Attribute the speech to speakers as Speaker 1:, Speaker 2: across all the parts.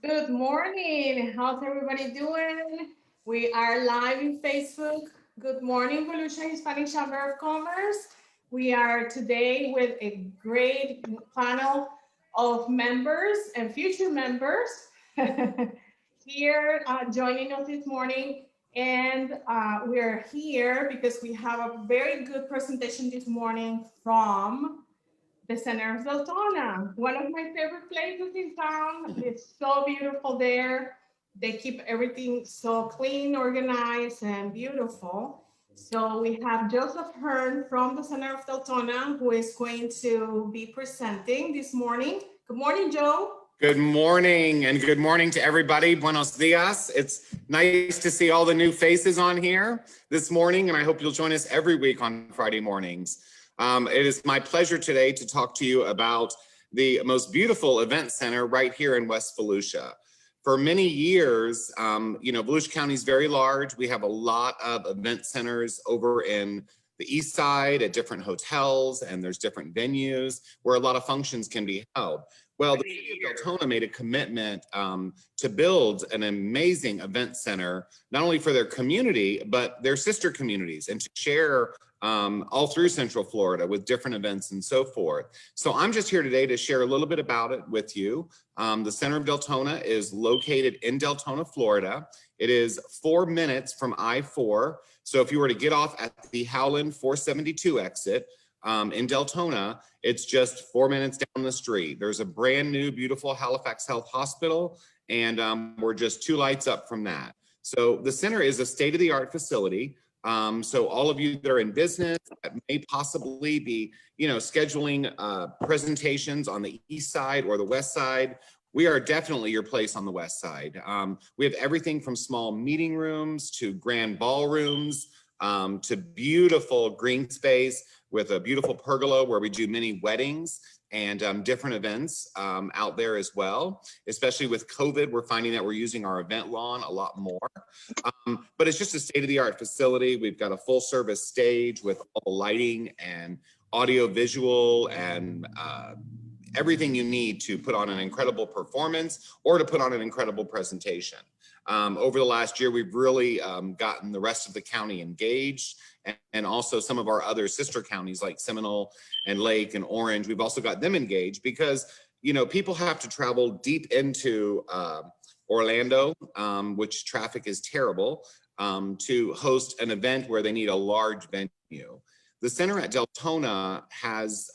Speaker 1: Good morning. How's everybody doing? We are live in Facebook. Good morning, Volusia Hispanic Chamber of Commerce. We are today with a great panel of members and future members here joining us this morning. And we're here because we have a very good presentation this morning from the Center of Deltona, one of my favorite places in town. It's so beautiful there. They keep everything so clean, organized, and beautiful. So we have Joseph Hearn from the Center of Deltona, who is going to be presenting this morning. Good morning, Joe.
Speaker 2: Good morning, and good morning to everybody. Buenos dias. It's nice to see all the new faces on here this morning, and I hope you'll join us every week on Friday mornings. It is my pleasure today to talk to you about the most beautiful event center right here in West Volusia. For many years, Volusia County is very large. We have a lot of event centers over in the east side at different hotels, and there's different venues where a lot of functions can be held. Well, the city of Deltona made a commitment to build an amazing event center, not only for their community, but their sister communities, and to share all through Central Florida with different events and so forth. So I'm just here today to share a little bit about it with you. The Center of Deltona is located in Deltona, Florida. It is 4 minutes from I-4. So if you were to get off at the Howland 472 exit, in Deltona, it's just 4 minutes down the street. There's a brand new, beautiful Halifax Health Hospital, and we're just 2 lights up from that. So the center is a state-of-the-art facility. So all of you that are in business that may possibly be, scheduling presentations on the east side or the west side, we are definitely your place on the west side. We have everything from small meeting rooms to grand ballrooms, to beautiful green space with a beautiful pergola where we do many weddings and different events out there as well. Especially with COVID, we're finding that we're using our event lawn a lot more. But it's just a state-of-the-art facility. We've got a full-service stage with all the lighting and audio visual and everything you need to put on an incredible performance or to put on an incredible presentation. Over the last year, we've really gotten the rest of the county engaged, and also some of our other sister counties like Seminole and Lake and Orange. We've also got them engaged because, people have to travel deep into Orlando, which traffic is terrible, to host an event where they need a large venue. The center at Deltona has,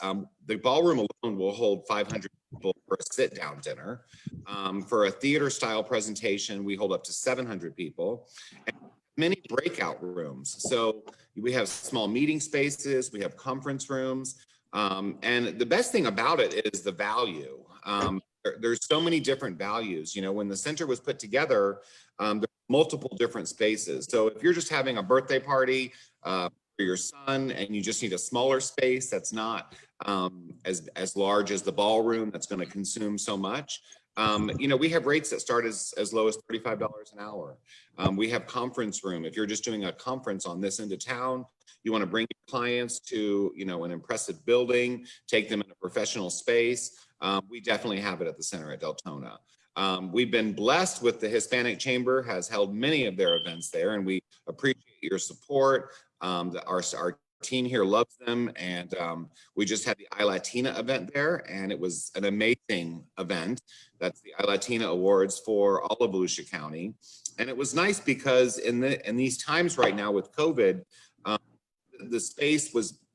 Speaker 2: the ballroom alone will hold 500 people for a sit-down dinner. For a theater-style presentation, we hold up to 700 people. And many breakout rooms. So we have small meeting spaces, we have conference rooms. And the best thing about it is the value. There's so many different values. When the center was put together, there's multiple different spaces. So if you're just having a birthday party, for your son and you just need a smaller space that's not as large as the ballroom that's going to consume so much, we have rates that start as low as $35 an hour. We have conference room. If you're just doing a conference on this end of town, you want to bring your clients to an impressive building, take them in a professional space, we definitely have it at the center at Deltona. We've been blessed with the Hispanic Chamber has held many of their events there, and we appreciate your support. Our team here loves them, and we just had the iLatina event there, and it was an amazing event. That's the iLatina Awards for all of Volusia County, and it was nice because in these times right now with COVID,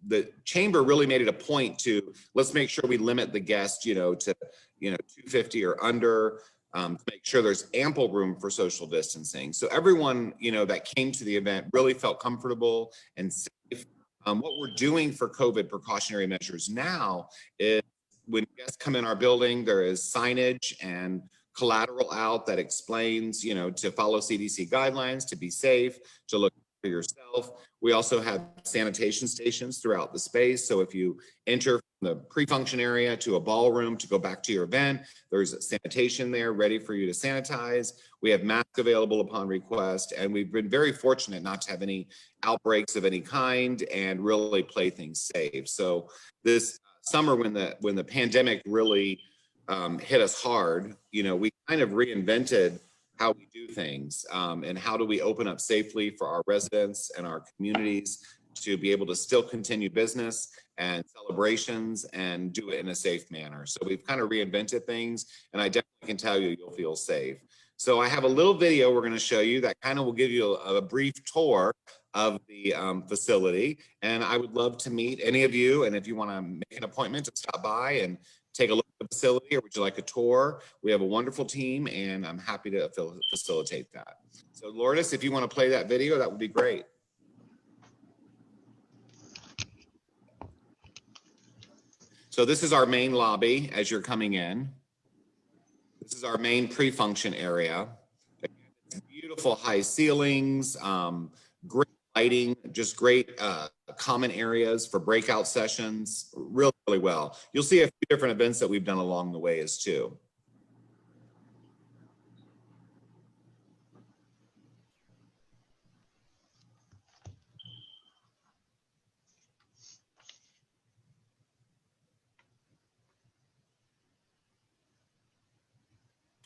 Speaker 2: the chamber really made it a point to let's make sure we limit the guests, to 250 or under. To make sure there's ample room for social distancing. So everyone, that came to the event really felt comfortable and safe. What we're doing for COVID precautionary measures now is when guests come in our building, there is signage and collateral out that explains, to follow CDC guidelines, to be safe, to look for yourself. We also have sanitation stations throughout the space. So if you enter from the pre-function area to a ballroom to go back to your event, there's sanitation there ready for you to sanitize. We have masks available upon request, and we've been very fortunate not to have any outbreaks of any kind and really play things safe. So this summer when the pandemic really hit us hard, we kind of reinvented how we do things, and how do we open up safely for our residents and our communities to be able to still continue business and celebrations and do it in a safe manner. So we've kind of reinvented things, and I definitely can tell you, you'll feel safe. So I have a little video we're going to show you that kind of will give you a brief tour of the facility. And I would love to meet any of you. And if you want to make an appointment to stop by and take a look at the facility, or would you like a tour? We have a wonderful team, and I'm happy to facilitate that. So Lourdes, if you want to play that video, that would be great. So this is our main lobby as you're coming in. This is our main pre-function area. It's beautiful high ceilings, great lighting, just great common areas for breakout sessions, really, really well. You'll see a few different events that we've done along the way as too.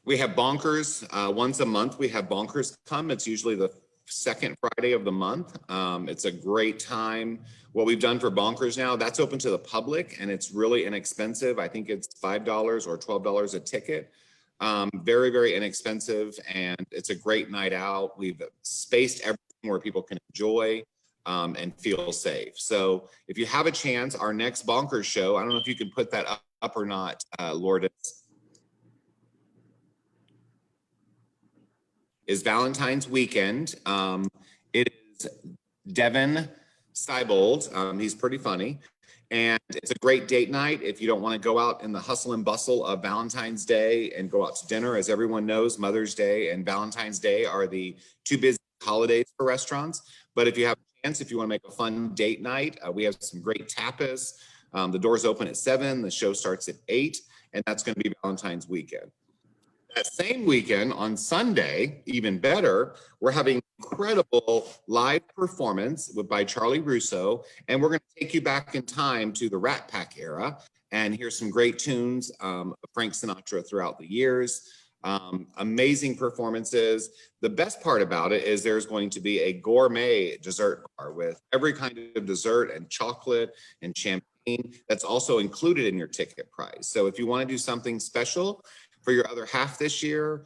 Speaker 2: We have bonkers once a month. We have bonkers come. It's usually the second Friday of the month. It's a great time. What we've done for bonkers now, that's open to the public, and it's really inexpensive. I think it's $5 or $12 a ticket. Very, very inexpensive, and it's a great night out. We've spaced everything where people can enjoy and feel safe. So if you have a chance, our next bonkers show, I don't know if you can put that up or not, Lourdes, is Valentine's weekend. It is Devin Seibold. He's pretty funny. And it's a great date night if you don't want to go out in the hustle and bustle of Valentine's Day and go out to dinner. As everyone knows, Mother's Day and Valentine's Day are the two busy holidays for restaurants. But if you have a chance, if you want to make a fun date night, we have some great tapas. The doors open at 7, the show starts at 8, and that's going to be Valentine's weekend. That same weekend on Sunday, even better, we're having incredible live performance by Charlie Russo, and we're going to take you back in time to the Rat Pack era and hear some great tunes of Frank Sinatra throughout the years. Amazing performances. The best part about it is there's going to be a gourmet dessert bar with every kind of dessert and chocolate and champagne that's also included in your ticket price. So if you want to do something special for your other half this year,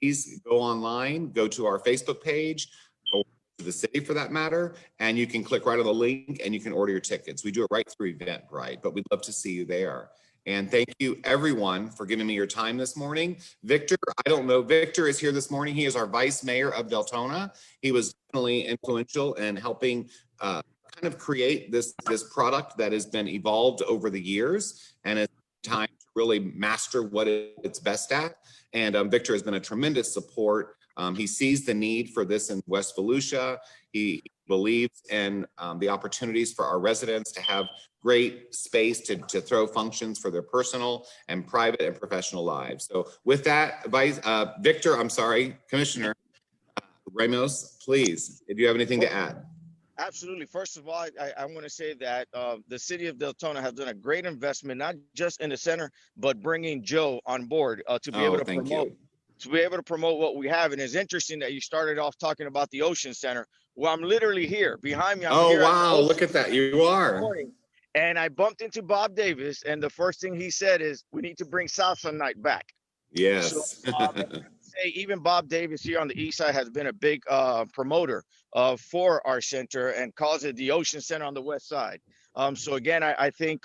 Speaker 2: please go online, go to our Facebook page, or to the city for that matter, and you can click right on the link and you can order your tickets. We do it right through Eventbrite, but we'd love to see you there. And thank you everyone for giving me your time this morning. Victor, I don't know, Victor is here this morning. He is our Vice Mayor of Deltona. He was definitely influential in helping kind of create this product that has been evolved over the years, and it's time to really master what it's best at. And Victor has been a tremendous support. He sees the need for this in West Volusia. He believes in the opportunities for our residents to have great space to throw functions for their personal and private and professional lives. So with that, Victor, I'm sorry, Commissioner Ramos, please, if you have anything to add.
Speaker 3: Absolutely. First of all, I want to say that the city of Deltona has done a great investment, not just in the center, but bringing Joe on board to be able to promote what we have. And it's interesting that you started off talking about the Ocean Center. Well, I'm literally here behind me.
Speaker 2: Wow, look at that. You are.
Speaker 3: And I bumped into Bob Davis, and the first thing he said is, we need to bring Salsa Night back.
Speaker 2: Yes.
Speaker 3: So, even Bob Davis here on the east side has been a big promoter for our center and calls it the Ocean Center on the west side. So again, I think,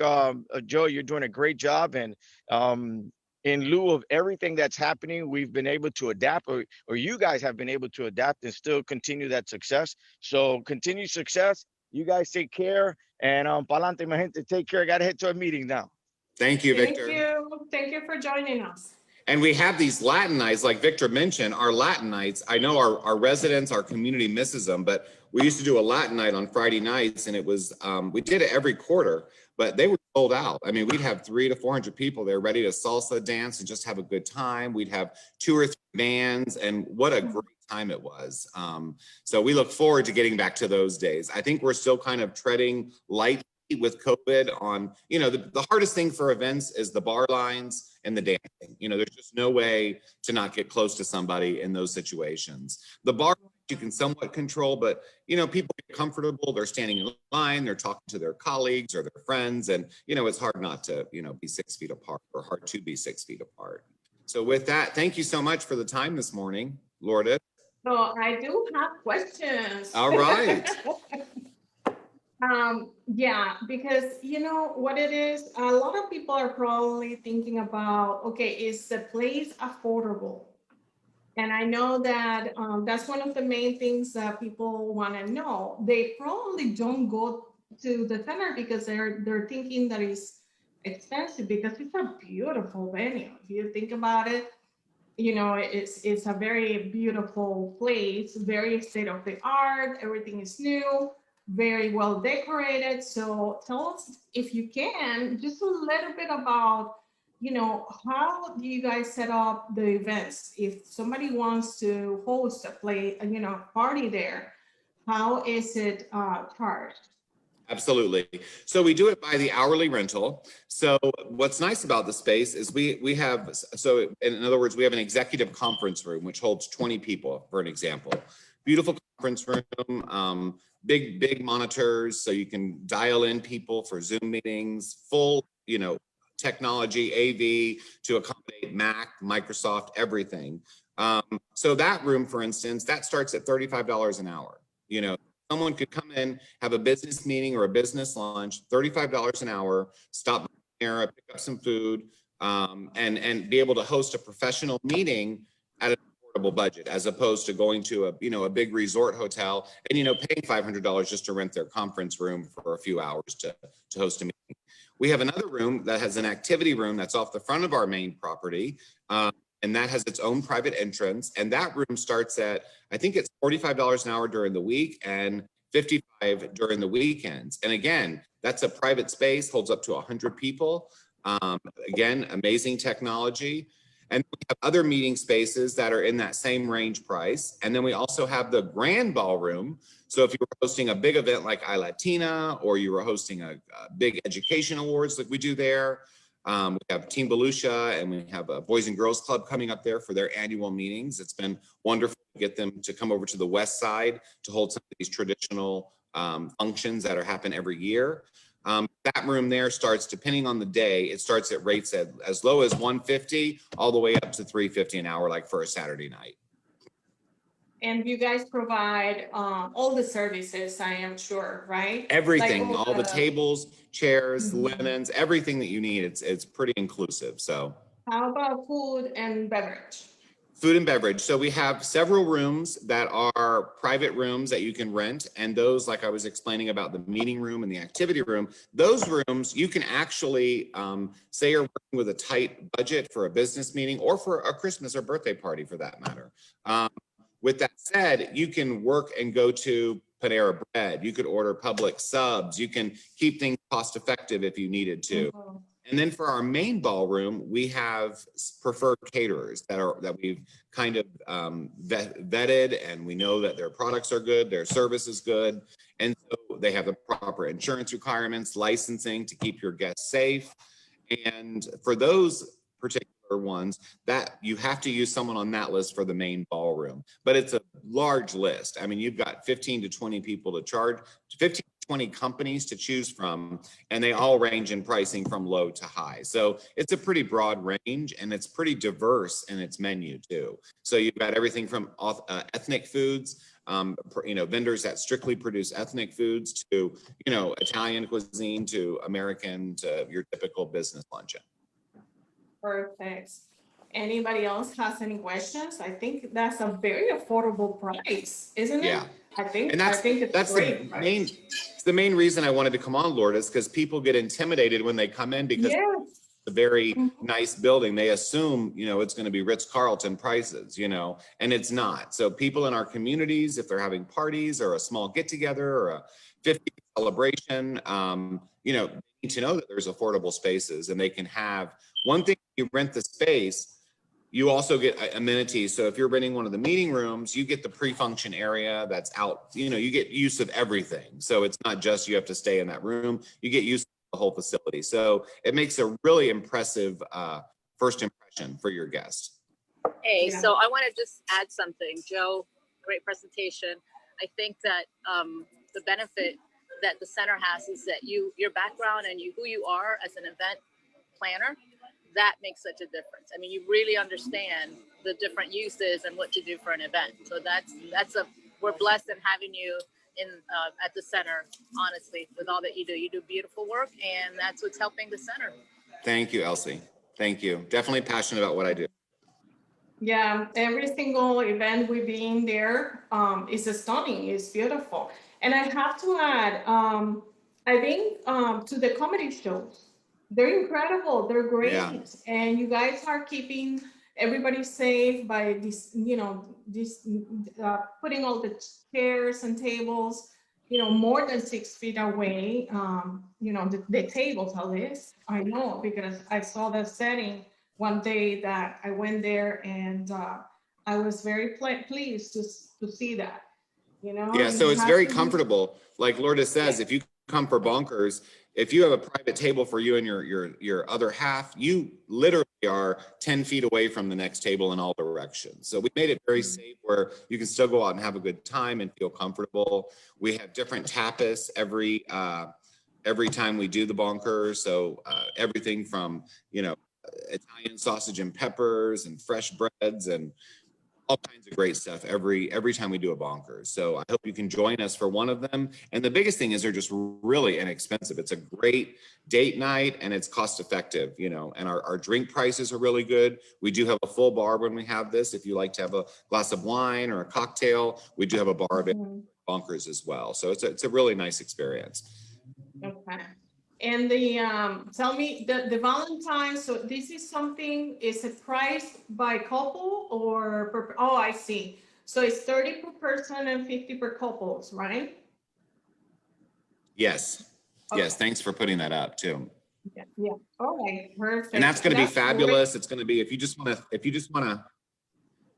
Speaker 3: Joe, you're doing a great job. And in lieu of everything that's happening, we've been able to adapt, or you guys have been able to adapt and still continue that success. So continued success. You guys take care. And pa'lante, my gente, take care. I got to head to a meeting now.
Speaker 2: Thank you, Victor.
Speaker 1: Thank you. Thank you for joining us.
Speaker 2: And we have these Latin nights, like Victor mentioned, our Latin nights. I know our residents, our community misses them, but we used to do a Latin night on Friday nights, and it was, we did it every quarter, but they were sold out. I mean, we'd have 300 to 400 people there ready to salsa dance and just have a good time. We'd have 2 or 3 bands, and what a great time it was. So we look forward to getting back to those days. I think we're still kind of treading light with COVID on, the hardest thing for events is the bar lines and the dancing. There's just no way to not get close to somebody in those situations. The bar you can somewhat control, but people get comfortable, they're standing in line, they're talking to their colleagues or their friends, and it's hard not to be 6 feet apart, or hard to be 6 feet apart. So with that, thank you so much for the time this morning, Lourdes.
Speaker 1: So I do have questions.
Speaker 2: All right.
Speaker 1: Yeah, because what it is, a lot of people are probably thinking about, okay, is the place affordable? And I know that that's one of the main things that people want to know. They probably don't go to the center because they're thinking that it's expensive, because it's a beautiful venue. If you think about it, it's a very beautiful place, very state of the art. Everything is new, very well decorated. So tell us, if you can, just a little bit about, how do you guys set up the events? If somebody wants to host a party there, how is it charged?
Speaker 2: Absolutely. So we do it by the hourly rental. So what's nice about the space is we have, so in other words, we have an executive conference room, which holds 20 people, for an example. Beautiful conference room, big monitors, so you can dial in people for Zoom meetings, full, technology, AV to accommodate Mac, Microsoft, everything. So that room, for instance, that starts at $35 an hour. Someone could come in, have a business meeting or a business lunch, $35 an hour, stop there, pick up some food, and be able to host a professional meeting at an affordable budget, as opposed to going to a big resort hotel and paying $500 just to rent their conference room for a few hours to host a meeting. We have another room that has an activity room that's off the front of our main property. And that has its own private entrance. And that room starts at, I think it's $45 an hour during the week and $55 during the weekends. And again, that's a private space, holds up to 100 people. Again, amazing technology. And we have other meeting spaces that are in that same range price. And then we also have the grand ballroom. So if you were hosting a big event like iLatina, or you were hosting a big education awards like we do there, we have Team Belushi, and we have a Boys and Girls Club coming up there for their annual meetings. It's been wonderful to get them to come over to the West Side to hold some of these traditional functions that happen every year. That room there starts, depending on the day, it starts at rates as low as $150 all the way up to $350 an hour, like for a Saturday night.
Speaker 1: And you guys provide all the services, I am sure, right?
Speaker 2: Everything, like all the tables, chairs, linens, everything that you need. It's pretty inclusive. So
Speaker 1: how about food and beverage?
Speaker 2: Food and beverage. So we have several rooms that are private rooms that you can rent. And those, like I was explaining about the meeting room and the activity room, those rooms, you can actually say you're working with a tight budget for a business meeting or for a Christmas or birthday party for that matter. With that said, you can work and go to Panera Bread. You could order Publix subs. You can keep things cost effective if you needed to. Mm-hmm. And then for our main ballroom, we have preferred caterers that we've kind of vetted, and we know that their products are good, their service is good. And so they have the proper insurance requirements, licensing to keep your guests safe. And for those particular ones, that you have to use someone on that list for the main ballroom, but it's a large list. I mean, you've got 15 to 20 people to charge, 15 to 20 companies to choose from, and they all range in pricing from low to high. So it's a pretty broad range, and it's pretty diverse in its menu too. So you've got everything from ethnic foods, vendors that strictly produce ethnic foods, to Italian cuisine, to American, to your typical business luncheon.
Speaker 1: Perfect. Anybody else has any questions? I think that's a very affordable price, isn't it?
Speaker 2: Yeah.
Speaker 1: I think it's great.
Speaker 2: The main reason I wanted to come on, Lord, is because people get intimidated when they come in, because it's a very nice building. They assume, it's going to be Ritz-Carlton prices, and it's not. So people in our communities, if they're having parties or a small get together or a 50th celebration, they need to know that there's affordable spaces, and they can have one thing. You rent the space, You also get amenities. So if you're renting one of the meeting rooms, you get the pre-function area that's out, you know, you get use of everything. So it's not just you have to stay in that room, you get use of the whole facility. So it makes a really impressive first impression for your guests.
Speaker 4: Hey,
Speaker 1: Yeah.
Speaker 4: so I want to just add something. Joe, great presentation. I think that the benefit that the center has is that your background and who you are as an event planner, that makes such a difference. I mean, you really understand the different uses and what to do for an event. So we're blessed in having you in at the center, honestly, with all that you do. You do beautiful work, and that's what's helping the center.
Speaker 2: Thank you, Elsie. Thank you. Definitely passionate about what I do.
Speaker 1: Yeah, every single event we've been there is stunning, it's beautiful. And I have to add, I think to the comedy shows, they're incredible, they're great.
Speaker 2: Yeah.
Speaker 1: And you guys are keeping everybody safe by this, you know, this putting all the chairs and tables, you know, more than 6 feet away. You know, the tables at least, I know, because I saw the setting one day that I went there, and I was very pleased to see that, you know.
Speaker 2: Yeah,
Speaker 1: and
Speaker 2: so
Speaker 1: it
Speaker 2: it's
Speaker 1: has
Speaker 2: very
Speaker 1: to be-
Speaker 2: comfortable. Like Lourdes says, if you come for Bonkers, if you have a private table for you and your other half, you literally are 10 feet away from the next table in all directions. So we made it very safe where you can still go out and have a good time and feel comfortable. We have different tapas every time we do the Bonkers. So everything from, you know, Italian sausage and peppers and fresh breads and all kinds of great stuff every time we do a Bonkers. So I hope you can join us for one of them. And the biggest thing is they're just really inexpensive. It's a great date night and it's cost effective, you know, and our drink prices are really good. We do have a full bar when we have this. If you like to have a glass of wine or a cocktail, we do have a bar of Bonkers as well. So it's a really nice experience.
Speaker 1: Okay. And tell me the Valentine's, so this is something, is it priced by couple or per, oh, I see. So it's 30 per person and 50 per couples, right?
Speaker 2: Yes.
Speaker 1: Okay.
Speaker 2: Yes. Thanks for putting that up too.
Speaker 1: Yeah. All right. Perfect.
Speaker 2: And that's going to be
Speaker 1: That's
Speaker 2: fabulous.
Speaker 1: great.
Speaker 2: It's going to be, if you just want to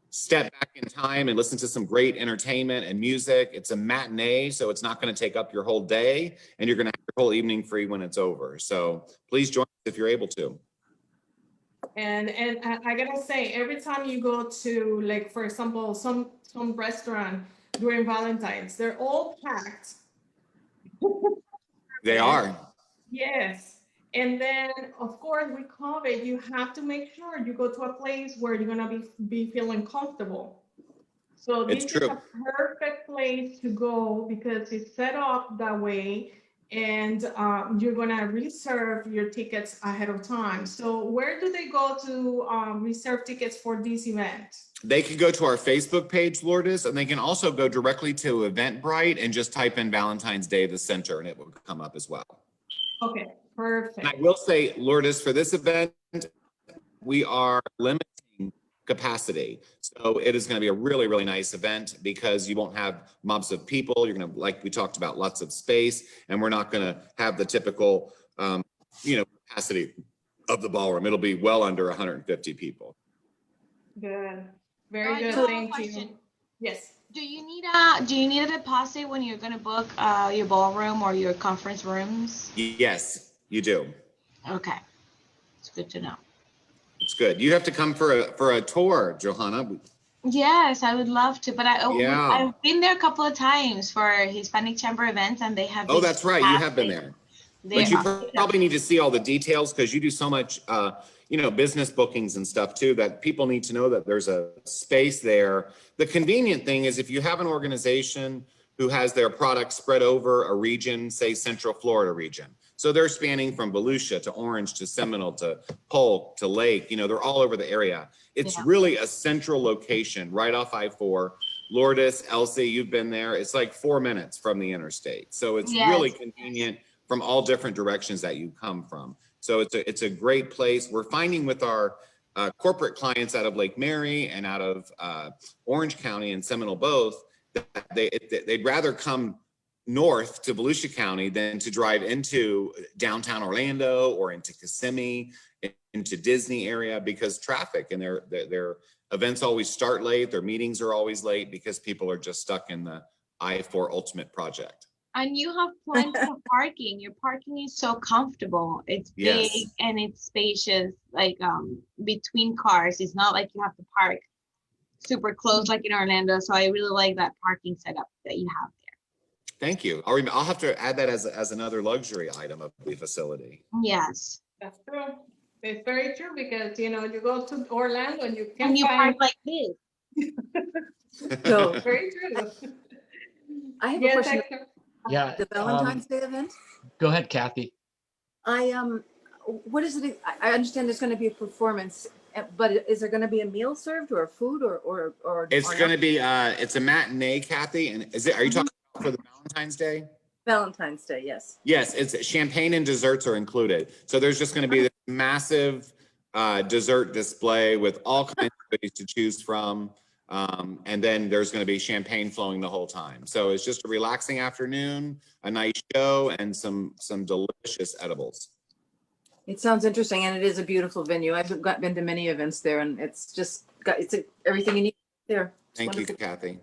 Speaker 2: step back in time and listen to some great entertainment and music. It's a matinee, so it's not going to take up your whole day, and you're going to have your whole evening free when it's over. So please join us if you're able to.
Speaker 1: And I gotta say, every time you go to, like, for example, some restaurant during Valentine's, they're all packed.
Speaker 2: They are.
Speaker 1: Yes. And then, of course, with COVID, you have to make sure you go to a place where you're gonna be feeling comfortable. So this
Speaker 2: It's
Speaker 1: is
Speaker 2: true.
Speaker 1: a perfect place to go because it's set up that way, and you're gonna reserve your tickets ahead of time. So where do they go to reserve tickets for this event?
Speaker 2: They can go to our Facebook page, Lourdes, and they can also go directly to Eventbrite and just type in Valentine's Day, the center, and it will come up as well.
Speaker 1: Okay, perfect.
Speaker 2: And I will say, Lourdes, for this event, we are limiting capacity. So it is going to be a really, really nice event because you won't have mobs of people. You're going to, like we talked about, lots of space, and we're not going to have the typical, capacity of the ballroom. It'll be well under 150 people.
Speaker 1: Good. Very
Speaker 5: I
Speaker 1: good.
Speaker 5: have a
Speaker 1: Thank you.
Speaker 5: question.
Speaker 1: Yes.
Speaker 5: Do you need a deposit when you're gonna book your ballroom or your conference rooms?
Speaker 2: Yes, you do.
Speaker 5: Okay, it's good to know.
Speaker 2: It's good. You have to come for a tour, Johanna.
Speaker 5: Yes, I would love to, but
Speaker 2: Yeah.
Speaker 5: I've been there a couple of times for Hispanic Chamber events, and they have.
Speaker 2: Oh, that's right. You have been
Speaker 5: fantastic-
Speaker 2: there. But you probably need to see all the details because you do so much, business bookings and stuff too, that people need to know that there's a space there. The convenient thing is if you have an organization who has their products spread over a region, say Central Florida region. So they're spanning from Volusia to Orange to Seminole to Polk to Lake, they're all over the area. It's really a central location right off I-4. Lourdes, Elsie, you've been there. It's like 4 minutes from the interstate. So it's really convenient from all different directions that you come from. So it's a great place. We're finding with our corporate clients out of Lake Mary and out of Orange County and Seminole both, that they'd rather come north to Volusia County than to drive into downtown Orlando or into Kissimmee, into Disney area because traffic, and their events always start late. Their meetings are always late because people are just stuck in the I-4 Ultimate project.
Speaker 5: And you have plenty of parking. Your parking is so comfortable. It's big
Speaker 2: Yes.
Speaker 5: and it's spacious, like between cars. It's not like you have to park super close like in Orlando. So I really like that parking setup that you have there.
Speaker 2: Thank you. I'll have to add that as another luxury item of the facility.
Speaker 5: Yes.
Speaker 1: That's true. It's very true because, you go to Orlando and you can't
Speaker 5: And you
Speaker 1: find.
Speaker 5: park like this.
Speaker 6: So
Speaker 1: Very true.
Speaker 6: I have a
Speaker 1: Yes,
Speaker 6: question.
Speaker 1: Hector.
Speaker 7: Yeah.
Speaker 6: The Valentine's Day event?
Speaker 7: Go ahead, Kathy.
Speaker 6: What is it? I understand there's going to be a performance, but is there going to be a meal served or food or?
Speaker 2: It's going to be it's a matinee, Kathy. And are you talking about for the Valentine's Day?
Speaker 6: Valentine's Day, yes.
Speaker 2: Yes, it's champagne and desserts are included. So there's just going to be this massive dessert display with all kinds of goodies to choose from. And then there's going to be champagne flowing the whole time. So it's just a relaxing afternoon, a nice show, and some delicious edibles.
Speaker 6: It sounds interesting, and it is a beautiful venue. I've been to many events there, and it's just got everything you need there. It's
Speaker 2: Thank
Speaker 6: wonderful.
Speaker 2: you, Kathy.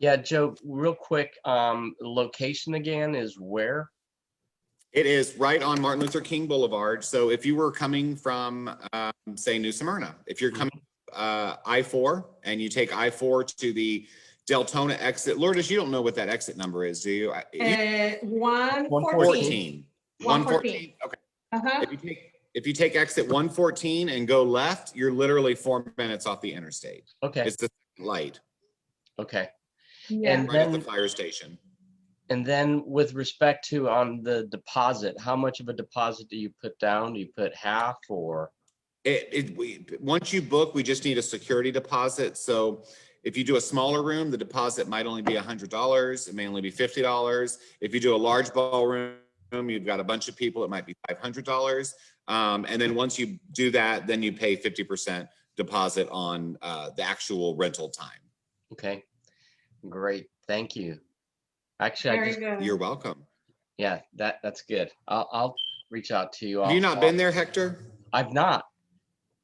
Speaker 7: Yeah, Joe, real quick, location again is where?
Speaker 2: It is right on Martin Luther King Boulevard. So if you were coming from, say, New Smyrna, if you're coming I-4 and you take I-4 to the Deltona exit, Lourdes, you don't know what that exit number is, do you?
Speaker 1: 114.
Speaker 2: 114. Okay.
Speaker 1: Uh-huh.
Speaker 2: If you take exit 114 and go left, you're literally 4 minutes off the interstate.
Speaker 7: Okay.
Speaker 2: It's the light
Speaker 7: Okay.
Speaker 1: Yeah.
Speaker 7: And
Speaker 2: right at the
Speaker 7: then,
Speaker 2: fire station.
Speaker 7: and then with respect to on the deposit, how much of a deposit do you put down? Do you put half or?
Speaker 2: Once you book, we just need a security deposit. So if you do a smaller room, the deposit might only be $100. It may only be $50. If you do a large ballroom, you've got a bunch of people, it might be $500. And then once you do that, then you pay 50% deposit on the actual rental time.
Speaker 7: Okay, great. Thank you. Actually,
Speaker 1: Very good.
Speaker 2: You're welcome.
Speaker 7: yeah, that's good. I'll reach out to you.
Speaker 2: Have you not been there, Hector?
Speaker 7: I've not.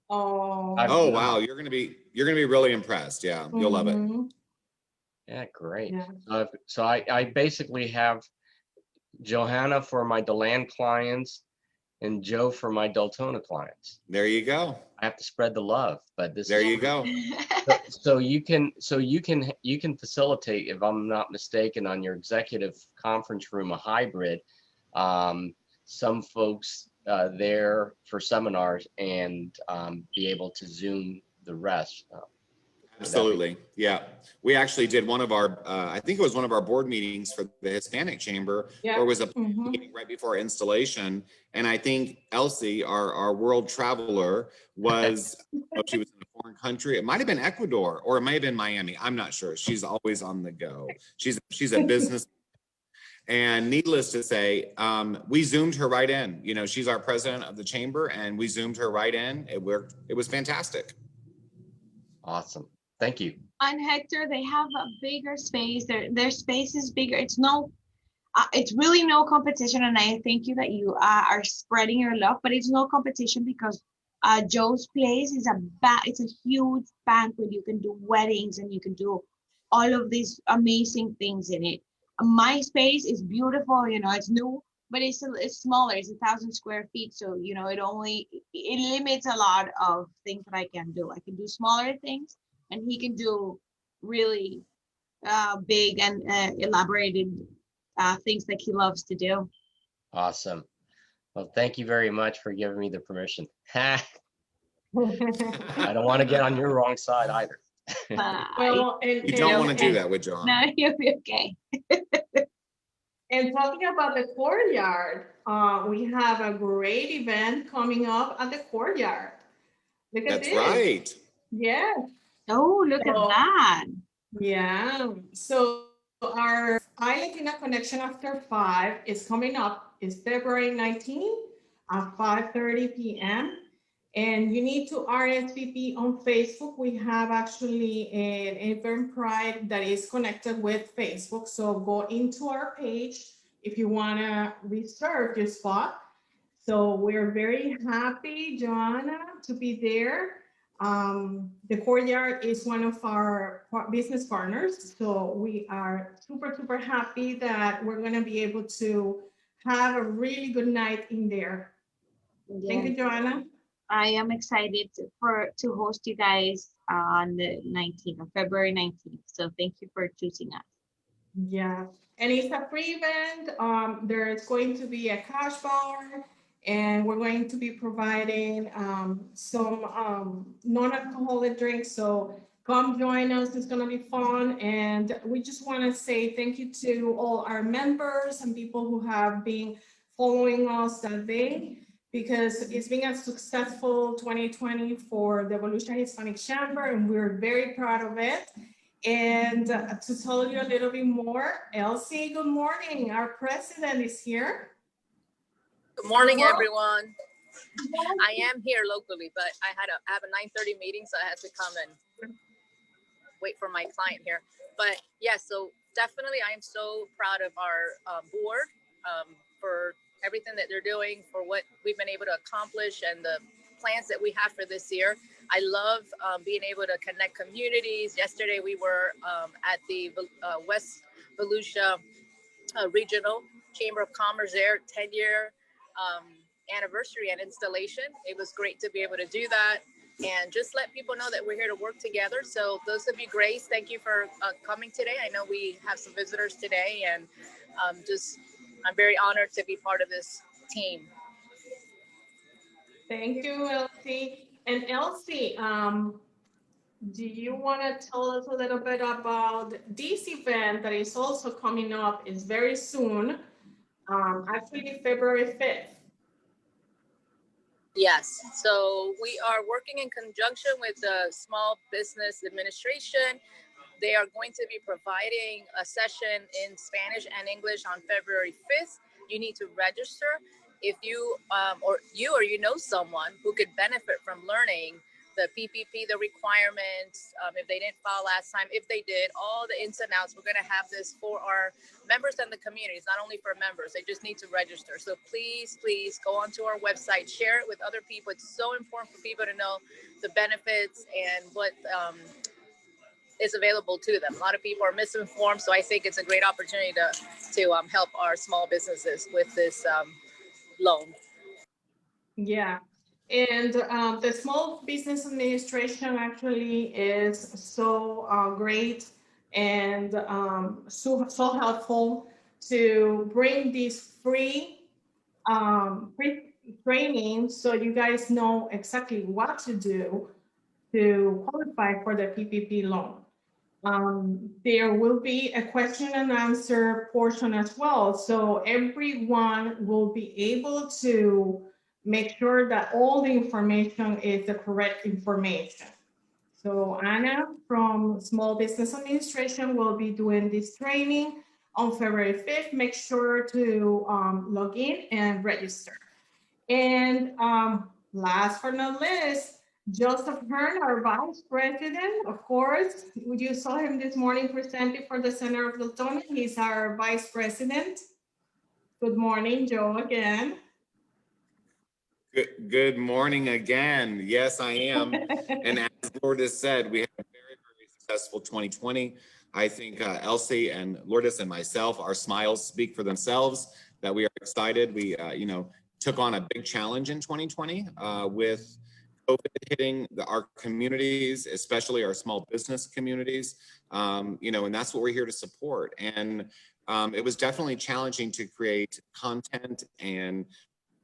Speaker 1: Oh.
Speaker 2: Oh, wow. You're gonna be really impressed. Yeah, you'll love it.
Speaker 1: Mhm.
Speaker 7: Yeah, great.
Speaker 1: Yeah.
Speaker 7: So I basically have Johanna for my DeLand clients and Joe for my Deltona clients.
Speaker 2: There you go.
Speaker 7: I have to spread the love, but this
Speaker 2: There
Speaker 7: is
Speaker 2: you go.
Speaker 7: so you can facilitate, if I'm not mistaken, on your executive conference room, a hybrid, some folks there for seminars and be able to Zoom the rest.
Speaker 2: Absolutely. Yeah. We actually did one of our, I think it was one of our board meetings for the Hispanic Chamber,
Speaker 1: Yeah.
Speaker 2: where it was a
Speaker 1: Mhm.
Speaker 2: meeting right before installation. And I think Elsie, our world traveler, was, she was in a foreign country. It might have been Ecuador or it might have been Miami. I'm not sure. She's always on the go. She's a business. And needless to say, we Zoomed her right in. She's our president of the chamber and we Zoomed her right in. It worked. It was fantastic.
Speaker 7: Awesome. Thank you.
Speaker 5: And Hector, they have a bigger space. Their space is bigger. It's really no competition. And I thank you that you are spreading your love, but it's no competition because Joe's place is it's a huge banquet. You can do weddings and you can do all of these amazing things in it. My space is beautiful. It's new, but it's smaller. It's 1,000 square feet. So, it limits a lot of things that I can do. I can do smaller things. And he can do really big and elaborated things that he loves to do.
Speaker 7: Awesome. Well, thank you very much for giving me the permission. I don't want to get on your wrong side either.
Speaker 1: Well,
Speaker 2: You don't want to do that with John.
Speaker 5: No, you'll be okay.
Speaker 1: And talking about the courtyard, we have a great event coming up at the courtyard. Look at
Speaker 2: That's
Speaker 1: this.
Speaker 2: right.
Speaker 1: Yes.
Speaker 5: Oh, look at that.
Speaker 1: Yeah. So our I-Latina Connection After 5 is coming up. It's February 19th at 5:30 p.m. And you need to RSVP on Facebook. We have actually an Eventbrite that is connected with Facebook. So go into our page if you want to reserve your spot. So we're very happy, Joanna, to be there. The Courtyard is one of our business partners, so we are super, super happy that we're going to be able to have a really good night in there. Thank you, Joanna.
Speaker 5: I am excited to host you guys on the 19th, of February 19th. So thank you for choosing us.
Speaker 1: Yeah, and it's a free event. There's going to be a cash bar, and we're going to be providing some non-alcoholic drinks. So come join us. It's going to be fun. And we just want to say thank you to all our members and people who have been following us that day, because it's been a successful 2020 for the Volusia Hispanic Chamber, and we're very proud of it. And to tell you a little bit more, Elsie, good morning. Our president is here.
Speaker 4: Good morning, everyone. I am here locally, but I have a 9:30 meeting, so I had to come and wait for my client here. But yeah, so definitely I am so proud of our board for everything that they're doing, for what we've been able to accomplish and the plans that we have for this year. I love being able to connect communities. Yesterday we were at the West Volusia Regional Chamber of Commerce, their 10-year anniversary and installation. It was great to be able to do that and just let people know that we're here to work together. So those of you, Grace, thank you for coming today. I know we have some visitors today, and I'm very honored to be part of this team.
Speaker 1: Thank you, Elsie. And Elsie, do you want to tell us a little bit about this event that is also coming up? It's very soon, actually February 5th.
Speaker 4: Yes, so we are working in conjunction with the Small Business Administration. They are going to be providing a session in Spanish and English on February 5th. You need to register. If you or you know someone who could benefit from learning the PPP, the requirements, if they didn't file last time, if they did, all the ins and outs, we're going to have this for our members and the communities, not only for members. They just need to register. So please, please go onto our website, share it with other people. It's so important for people to know the benefits and what is available to them. A lot of people are misinformed, so I think it's a great opportunity to help our small businesses with this loan.
Speaker 1: Yeah, and the Small Business Administration actually is so great and so helpful to bring this free training, so you guys know exactly what to do to qualify for the PPP loan. There will be a question and answer portion as well. So everyone will be able to make sure that all the information is the correct information. So Anna from Small Business Administration will be doing this training on February 5th. Make sure to log in and register. And last but not least, Joseph Hearn, our Vice President, of course, you saw him this morning presenting for the Center of Deltona. He's our Vice President. Good morning, Joe, again.
Speaker 2: Good morning again. Yes, I am. And as Lourdes said, we had a very, very successful 2020. I think Elsie and Lourdes and myself, our smiles speak for themselves, that we are excited. We, took on a big challenge in 2020 with COVID hitting our communities, especially our small business communities, and that's what we're here to support. And it was definitely challenging to create content and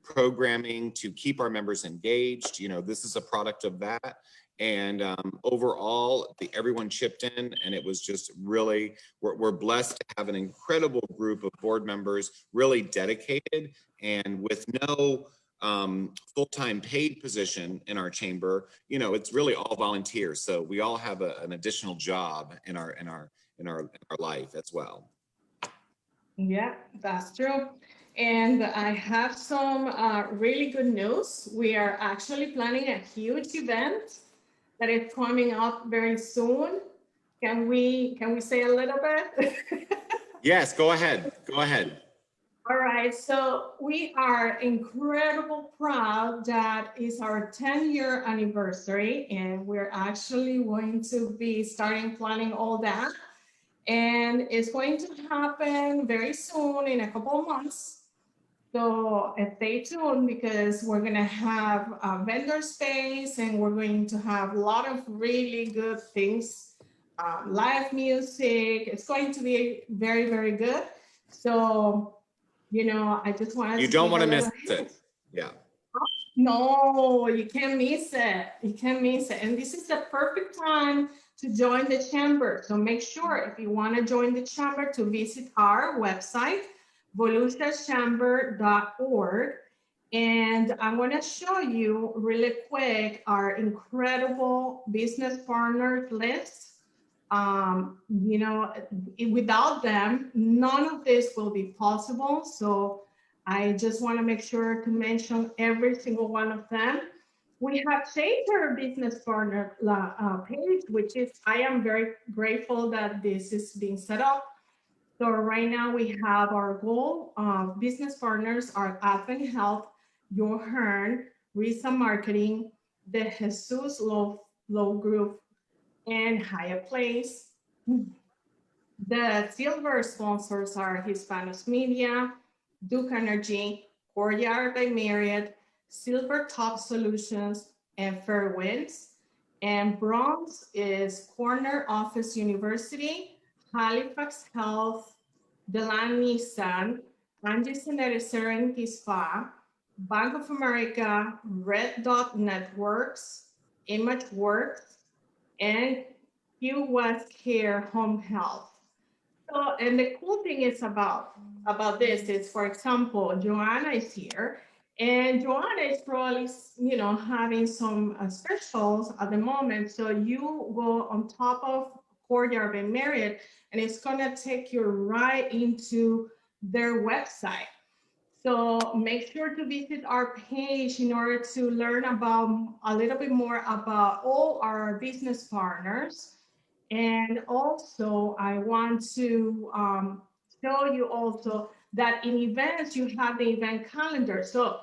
Speaker 2: programming to keep our members engaged. This is a product of that. And overall, everyone chipped in, and it was just really, we're blessed to have an incredible group of board members, really dedicated, and with no full-time paid position in our chamber. It's really all volunteers. So we all have an additional job in our life as well.
Speaker 1: Yeah, that's true. And I have some really good news. We are actually planning a huge event that is coming up very soon. Can we say a little bit?
Speaker 2: Yes, go ahead. Go ahead.
Speaker 1: All right, so we are incredible proud that is our 10-year anniversary, and we're actually going to be starting planning all that. And it's going to happen very soon in a couple of months. So stay tuned because we're going to have a vendor space and we're going to have a lot of really good things, live music. It's going to be very, very good. So, I just wanted
Speaker 2: You
Speaker 1: to
Speaker 2: don't
Speaker 1: give
Speaker 2: want
Speaker 1: a
Speaker 2: to miss
Speaker 1: little hint.
Speaker 2: it. Yeah.
Speaker 1: No, you can't miss it. You can't miss it. And this is the perfect time to join the chamber. So make sure if you want to join the chamber to visit our website, volusiachamber.org. And I'm going to show you really quick our incredible business partners list. Without them, none of this will be possible. So I just want to make sure to mention every single one of them. We have changed our business partner page, which is, I am very grateful that this is being set up. So right now we have our goal business partners are Advent Health, Your Hearn, Risa Marketing, the Jesus Low Group, and Hyatt Place. The silver sponsors are Hispanos Media, Duke Energy, Courtyard by Marriott, Silver Top Solutions, and Fairwinds. And bronze is Corner Office University, Halifax Health, Delan Nissan, Angie Serenity Spa, Bank of America, Red Dot Networks, Image Works, and Q West Care Home Health. So, and the cool thing is about this is, for example, Joanna is here, and Joanna is probably, having some specials at the moment. So you go on top of Courtyard by Marriott, and it's gonna take you right into their website. So make sure to visit our page in order to learn about a little bit more about all our business partners. And also, I want to show you also that in events, you have the event calendar. So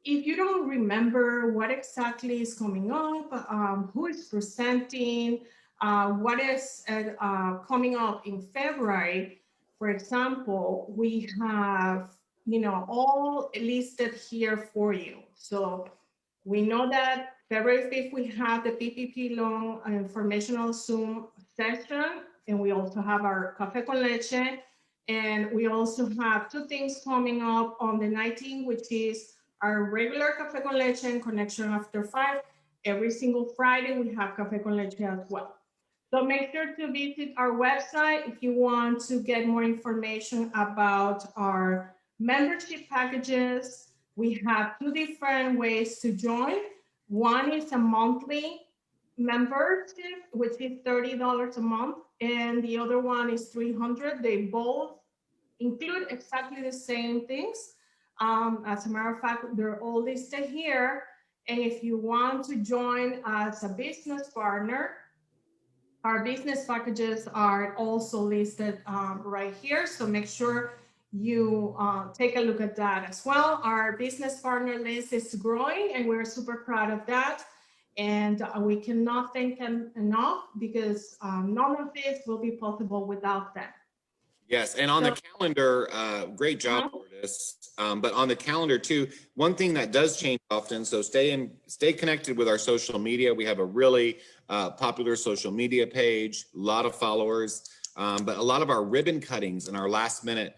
Speaker 1: if you don't remember what exactly is coming up, who is presenting, what is coming up in February, for example, we have, all listed here for you. So we know that February 5th, we have the PPP loan informational Zoom session, and we also have our Café con Leche. And we also have two things coming up on the 19th, which is our regular Café con Leche and Connection After 5. Every single Friday, we have Café con Leche as well. So make sure to visit our website if you want to get more information about our membership packages. We have two different ways to join. One is a monthly membership, which is $30 a month, and the other one is $300. They both include exactly the same things. As a matter of fact, they're all listed here. And if you want to join as a business partner, our business packages are also listed right here. So make sure you take a look at that as well. Our business partner list is growing and we're super proud of that. And we cannot thank them enough because none of this will be possible without them.
Speaker 2: Yes, and on the calendar, great job, Lourdes. But on the calendar too, one thing that does change often, so stay connected with our social media. We have a really popular social media page, a lot of followers, but a lot of our ribbon cuttings and our last minute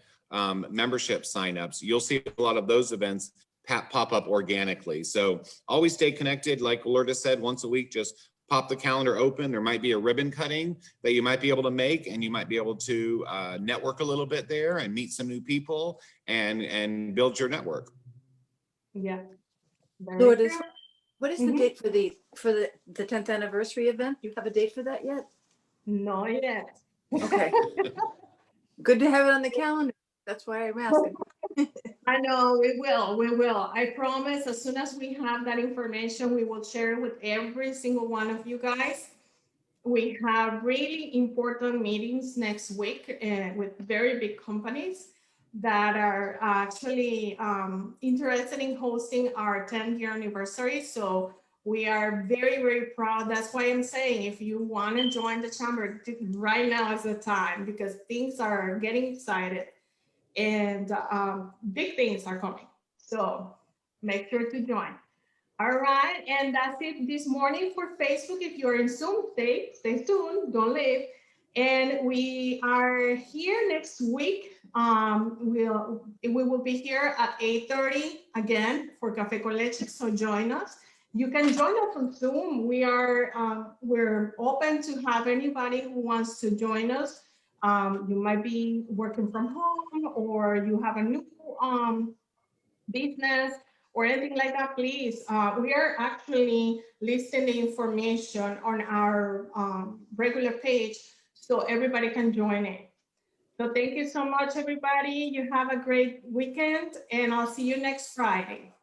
Speaker 2: membership signups, you'll see a lot of those events pop up organically. So always stay connected. Like Lourdes said, once a week, just pop the calendar open. There might be a ribbon cutting that you might be able to make, and you might be able to network a little bit there and meet some new people and build your network.
Speaker 1: Yeah.
Speaker 6: Lourdes, what is the date for the 10th anniversary event? Do you have a date for that yet?
Speaker 1: Not yet.
Speaker 6: Okay. Good to have it on the calendar. That's why I'm asking.
Speaker 1: I know, we will. I promise as soon as we have that information, we will share it with every single one of you guys. We have really important meetings next week with very big companies that are actually interested in hosting our 10th-year anniversary. So we are very, very proud. That's why I'm saying if you want to join the chamber, right now is the time because things are getting excited and big things are coming. So make sure to join. All right, and that's it this morning for Facebook. If you're in Zoom, stay tuned, don't leave. And we are here next week. We will be here at 8:30 again for Café con Leche, so join us. You can join us on Zoom. We're open to have anybody who wants to join us. You might be working from home or you have a new business or anything like that, please. We are actually listing the information on our regular page so everybody can join it. So thank you so much, everybody. You have a great weekend and I'll see you next Friday.